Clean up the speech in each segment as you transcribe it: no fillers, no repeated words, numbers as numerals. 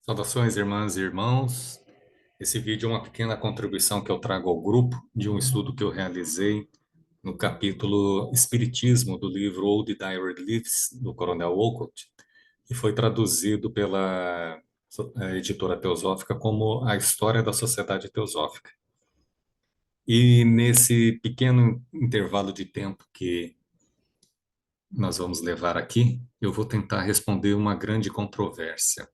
Saudações, irmãs e irmãos. Esse vídeo é uma pequena contribuição que eu trago ao grupo de um estudo que eu realizei no capítulo Espiritismo do livro Old Diary Leaves, do Coronel Wolcott, e foi traduzido pela editora teosófica como A História da Sociedade Teosófica. E nesse pequeno intervalo de tempo que nós vamos levar aqui, eu vou tentar responder uma grande controvérsia.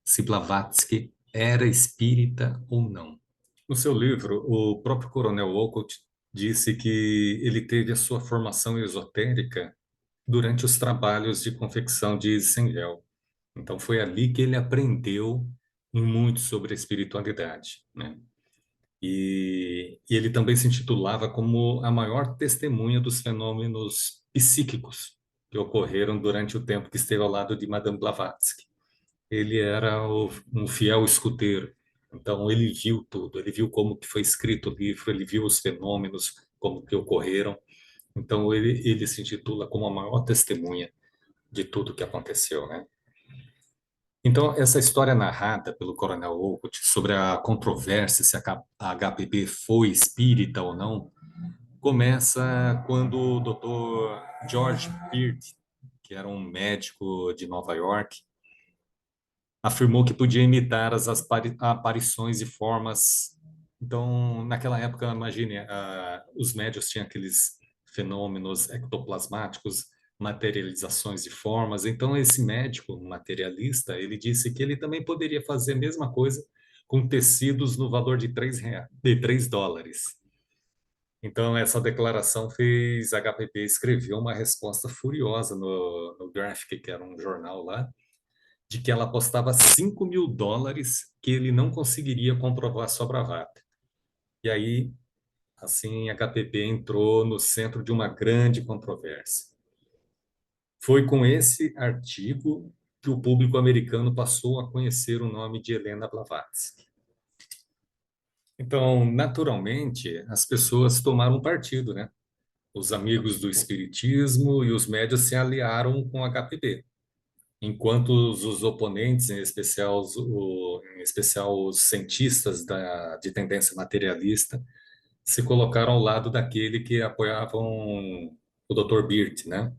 Se Blavatsky era espírita ou não. No seu livro, o próprio Coronel Wolcott disse que ele teve a sua formação esotérica durante os trabalhos de confecção de Zenvel. Então, foi ali que ele aprendeu muito sobre a espiritualidade, né? E ele também se intitulava como a maior testemunha dos fenômenos psíquicos que ocorreram durante o tempo que esteve ao lado de Madame Blavatsky. Ele era um fiel escuteiro. Então ele viu tudo, ele viu como que foi escrito o livro, ele viu os fenômenos, como que ocorreram. Então ele se intitula como a maior testemunha de tudo que aconteceu, né? Então essa história narrada pelo Coronel Wolcott sobre a controvérsia se a HPB foi espírita ou não, começa quando o Dr. George Beard, que era um médico de Nova York, afirmou que podia imitar as aparições e formas. Então, naquela época, imagine, os médios tinham aqueles fenômenos ectoplasmáticos, materializações de formas. Então, esse médico materialista, ele disse que ele também poderia fazer a mesma coisa com tecidos no valor de $3. Então, essa declaração fez a HPP escrever uma resposta furiosa no Graphic, que era um jornal lá, de que ela apostava $5.000 que ele não conseguiria comprovar sua bravata. E aí, assim, a KPP entrou no centro de uma grande controvérsia. Foi com esse artigo que o público americano passou a conhecer o nome de Helena Blavatsky. Então, naturalmente, as pessoas tomaram partido, né? Os amigos do espiritismo e os médios se aliaram com a KPP. Enquanto os oponentes, em especial os cientistas de tendência materialista, se colocaram ao lado daquele que apoiavam o Dr. Beard, né?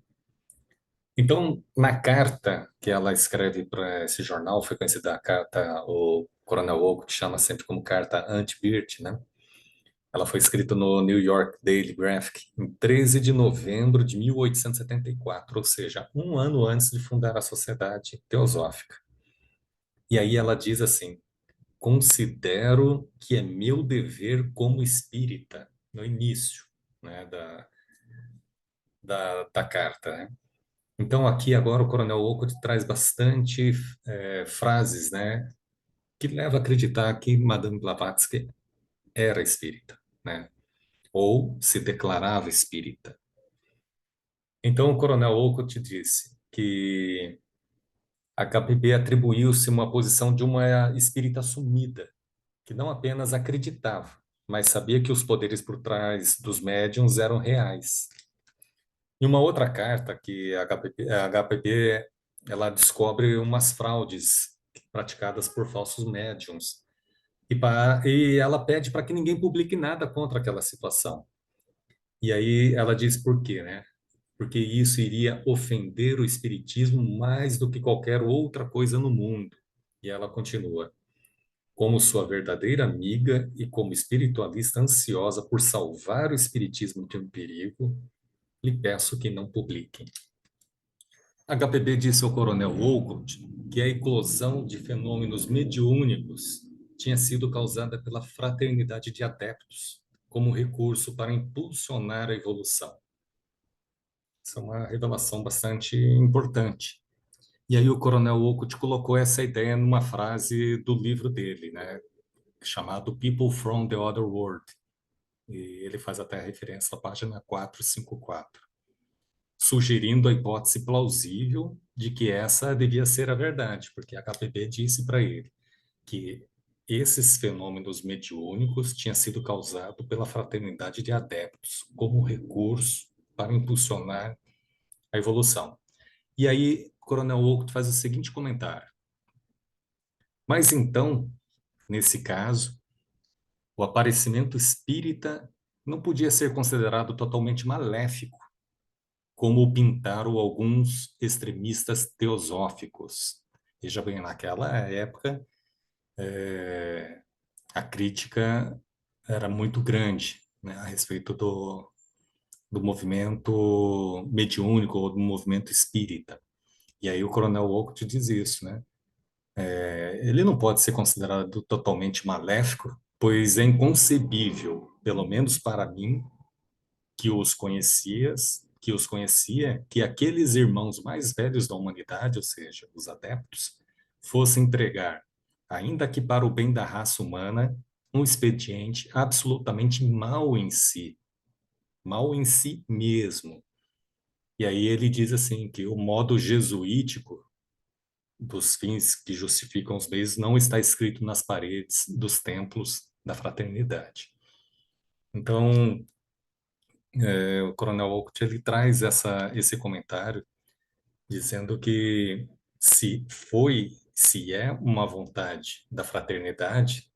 Então, na carta que ela escreve para esse jornal, foi conhecida a carta, o Coronel Wolcott chama sempre como carta anti-Beard, né? Ela foi escrita no New York Daily Graphic em 13 de novembro de 1874, ou seja, um ano antes de fundar a Sociedade Teosófica. E aí ela diz assim: considero que é meu dever como espírita, no início, né, da carta, né? Então aqui agora o Coronel Wolcott traz bastante frases, né, que leva a acreditar que Madame Blavatsky era espírita, né, ou se declarava espírita. Então o Coronel Wolcott disse que a KPP atribuiu-se uma posição de uma espírita sumida, que não apenas acreditava, mas sabia que os poderes por trás dos médiums eram reais. Em uma outra carta que a HPP ela descobre umas fraudes praticadas por falsos médiums e ela pede para que ninguém publique nada contra aquela situação. E aí ela diz por quê, né? Porque isso iria ofender o espiritismo mais do que qualquer outra coisa no mundo. E ela continua: como sua verdadeira amiga e como espiritualista ansiosa por salvar o espiritismo de um perigo, lhe peço que não publiquem. A HPB disse ao Coronel Wolcott que a eclosão de fenômenos mediúnicos tinha sido causada pela fraternidade de adeptos, como recurso para impulsionar a evolução. Isso é uma revelação bastante importante. E aí o Coronel Wolcott colocou essa ideia numa frase do livro dele, né, chamado People from the Other World. E ele faz até referência à página 454, sugerindo a hipótese plausível de que essa devia ser a verdade, porque a KPP disse para ele que esses fenômenos mediúnicos tinham sido causados pela fraternidade de adeptos, como recurso para impulsionar a evolução. E aí, o Coronel Wolcott faz o seguinte comentário: Mas então, nesse caso, o aparecimento espírita não podia ser considerado totalmente maléfico, como o pintaram alguns extremistas teosóficos. Veja bem, naquela época, a crítica era muito grande, né, a respeito do movimento mediúnico ou do movimento espírita. E aí o Coronel Wolcott diz isso, né? Ele não pode ser considerado totalmente maléfico, pois é inconcebível, pelo menos para mim, que os conhecia, que aqueles irmãos mais velhos da humanidade, ou seja, os adeptos, fossem entregar, ainda que para o bem da raça humana, um expediente absolutamente mau em si mesmo. E aí ele diz assim que o modo jesuítico dos fins que justificam os meios não está escrito nas paredes dos templos da fraternidade. Então, o Coronel Wolcott ele traz esse comentário dizendo que se é uma vontade da fraternidade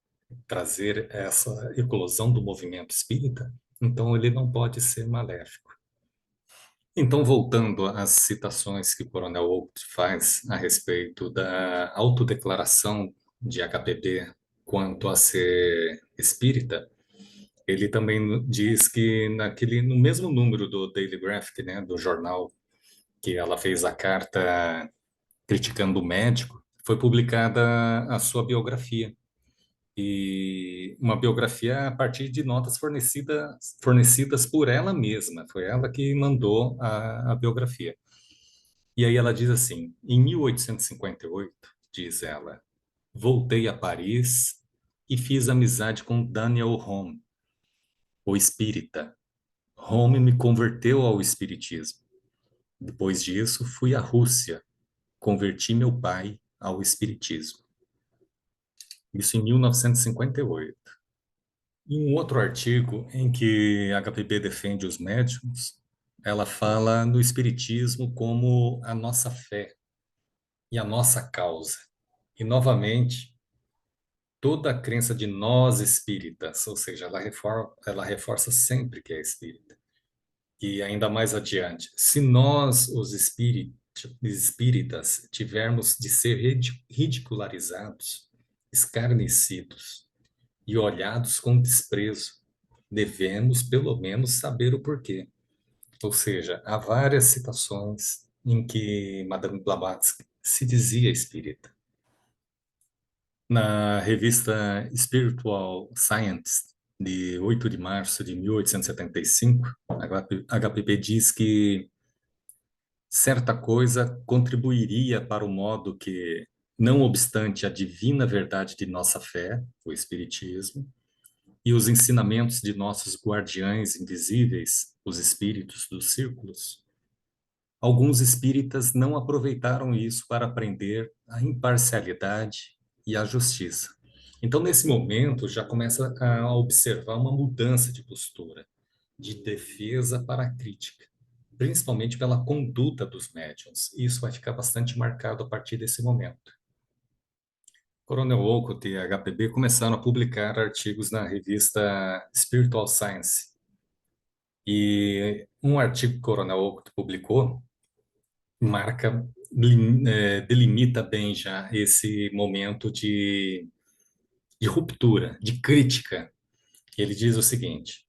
trazer essa eclosão do movimento espírita, então ele não pode ser maléfico. Então, voltando às citações que o Coronel Wolff faz a respeito da autodeclaração de HPB quanto a ser espírita, ele também diz que no mesmo número do Daily Graphic, né, do jornal, que ela fez a carta criticando o médico, foi publicada a sua biografia. E uma biografia a partir de notas fornecidas por ela mesma. Foi ela que mandou a biografia. E aí ela diz assim: em 1858, diz ela, voltei a Paris e fiz amizade com Daniel Home, o espírita. Home me converteu ao espiritismo. Depois disso, fui à Rússia, converti meu pai ao espiritismo. Isso em 1958. Em um outro artigo em que a HPB defende os médiums, ela fala no espiritismo como a nossa fé e a nossa causa. E, novamente, toda a crença de nós espíritas, ou seja, ela reforça sempre que é espírita. E ainda mais adiante, se nós, os espíritas, tivermos de ser ridicularizados, escarnecidos e olhados com desprezo, devemos, pelo menos, saber o porquê. Ou seja, há várias citações em que Madame Blavatsky se dizia espírita. Na revista Spiritual Science, de 8 de março de 1875, a HPP diz que certa coisa contribuiria para o modo que, não obstante a divina verdade de nossa fé, o Espiritismo, e os ensinamentos de nossos guardiães invisíveis, os espíritos dos círculos, alguns espíritas não aproveitaram isso para aprender a imparcialidade e a justiça. Então, nesse momento, já começa a observar uma mudança de postura, de defesa para a crítica, principalmente pela conduta dos médiuns. Isso vai ficar bastante marcado a partir desse momento. Coronel Wolcott e a HPB começaram a publicar artigos na revista Spiritual Science. E um artigo que o Coronel Wolcott publicou delimita bem já esse momento de ruptura, de crítica. Ele diz o seguinte: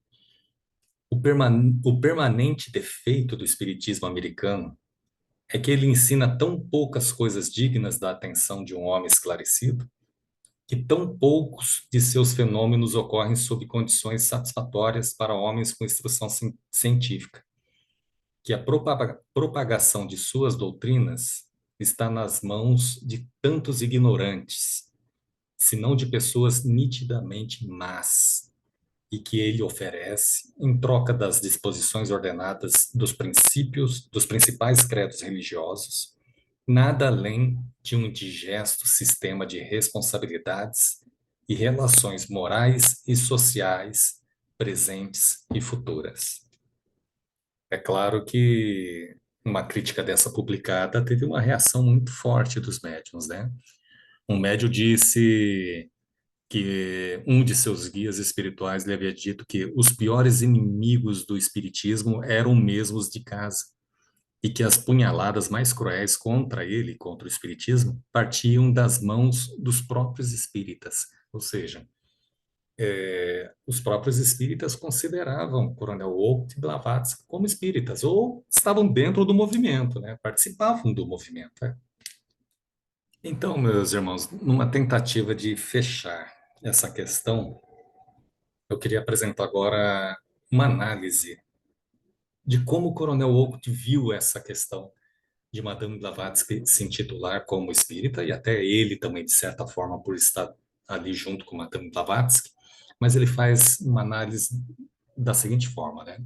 o permanente defeito do espiritismo americano é que ele ensina tão poucas coisas dignas da atenção de um homem esclarecido, que tão poucos de seus fenômenos ocorrem sob condições satisfatórias para homens com instrução científica, que a propagação de suas doutrinas está nas mãos de tantos ignorantes, se não de pessoas nitidamente más, e que ele oferece, em troca das disposições ordenadas dos princípios, dos principais credos religiosos, nada além de um indigesto sistema de responsabilidades e relações morais e sociais presentes e futuras. É claro que uma crítica dessa publicada teve uma reação muito forte dos médiuns, né? Um médium disse que um de seus guias espirituais lhe havia dito que os piores inimigos do espiritismo eram mesmo os de casa, e que as punhaladas mais cruéis contra ele, contra o espiritismo, partiam das mãos dos próprios espíritas. Ou seja, os próprios espíritas consideravam Coronel Oak e Blavatsky como espíritas, ou estavam dentro do movimento, né? Participavam do movimento. Né? Então, meus irmãos, numa tentativa de fechar essa questão, eu queria apresentar agora uma análise de como o Coronel Oak viu essa questão de Madame Blavatsky se intitular como espírita, e até ele também, de certa forma, por estar ali junto com Madame Blavatsky, mas ele faz uma análise da seguinte forma, né?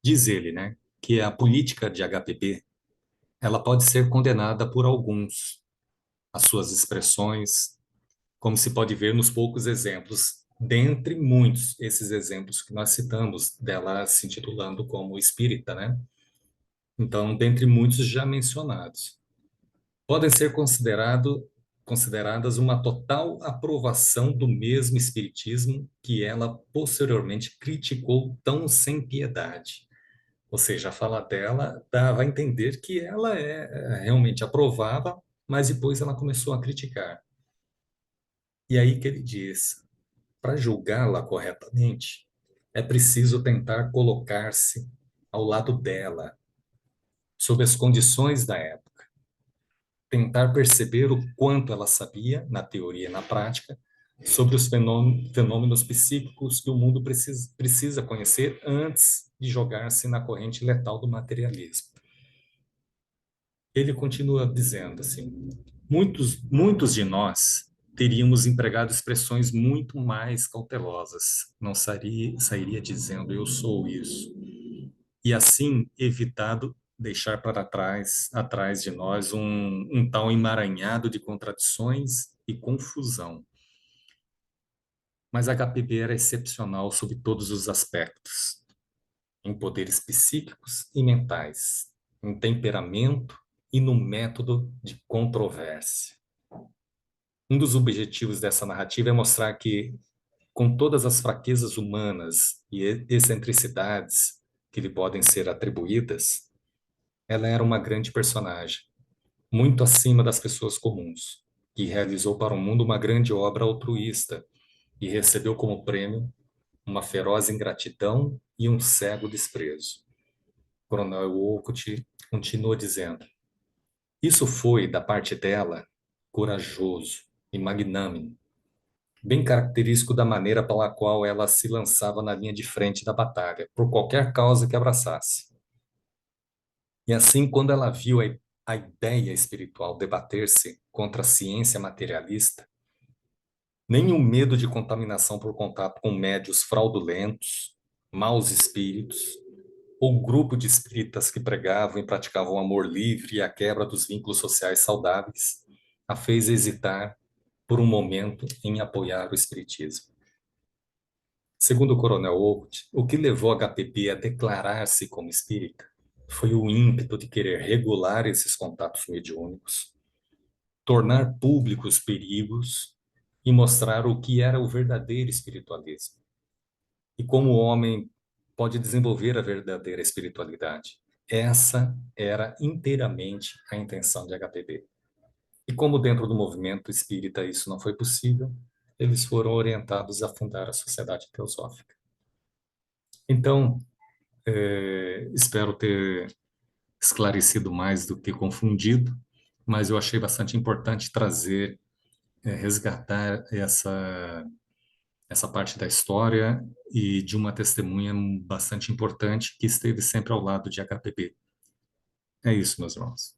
Diz ele, né, que a política de HPP, ela pode ser condenada por alguns, as suas expressões, como se pode ver nos poucos exemplos, dentre muitos, esses exemplos que nós citamos, dela se intitulando como espírita, né? Então, dentre muitos já mencionados. Podem ser consideradas uma total aprovação do mesmo espiritismo que ela posteriormente criticou tão sem piedade. Ou seja, a fala dela dava a entender que ela realmente aprovava, mas depois ela começou a criticar. E aí que ele diz, para julgá-la corretamente, é preciso tentar colocar-se ao lado dela, sob as condições da época, tentar perceber o quanto ela sabia, na teoria e na prática, sobre os fenômenos psíquicos que o mundo precisa conhecer antes de jogar-se na corrente letal do materialismo. Ele continua dizendo assim: muitos de nós teríamos empregado expressões muito mais cautelosas. Não sairia dizendo eu sou isso. E assim evitado deixar para atrás de nós um tal emaranhado de contradições e confusão. Mas a HPB era excepcional sob todos os aspectos, em poderes psíquicos e mentais, em temperamento e no método de controvérsia. Um dos objetivos dessa narrativa é mostrar que, com todas as fraquezas humanas e excentricidades que lhe podem ser atribuídas, ela era uma grande personagem, muito acima das pessoas comuns, que realizou para o mundo uma grande obra altruísta e recebeu como prêmio uma feroz ingratidão e um cego desprezo. Coronel Wolcott continua dizendo: isso foi, da parte dela, corajoso e magnânimo, bem característico da maneira pela qual ela se lançava na linha de frente da batalha, por qualquer causa que abraçasse. E assim, quando ela viu a ideia espiritual debater-se contra a ciência materialista, nem o medo de contaminação por contato com médios fraudulentos, maus espíritos, ou grupo de espíritas que pregavam e praticavam o amor livre e a quebra dos vínculos sociais saudáveis, a fez hesitar por um momento em apoiar o espiritismo. Segundo o Coronel Oakwood, o que levou a HPP a declarar-se como espírita foi o ímpeto de querer regular esses contatos mediúnicos, tornar públicos os perigos e mostrar o que era o verdadeiro espiritualismo e como o homem pode desenvolver a verdadeira espiritualidade. Essa era inteiramente a intenção de HPB. E como dentro do movimento espírita isso não foi possível, eles foram orientados a fundar a Sociedade Teosófica. Então, espero ter esclarecido mais do que confundido, mas eu achei bastante importante trazer, resgatar essa parte da história e de uma testemunha bastante importante que esteve sempre ao lado de HPB. É isso, meus irmãos.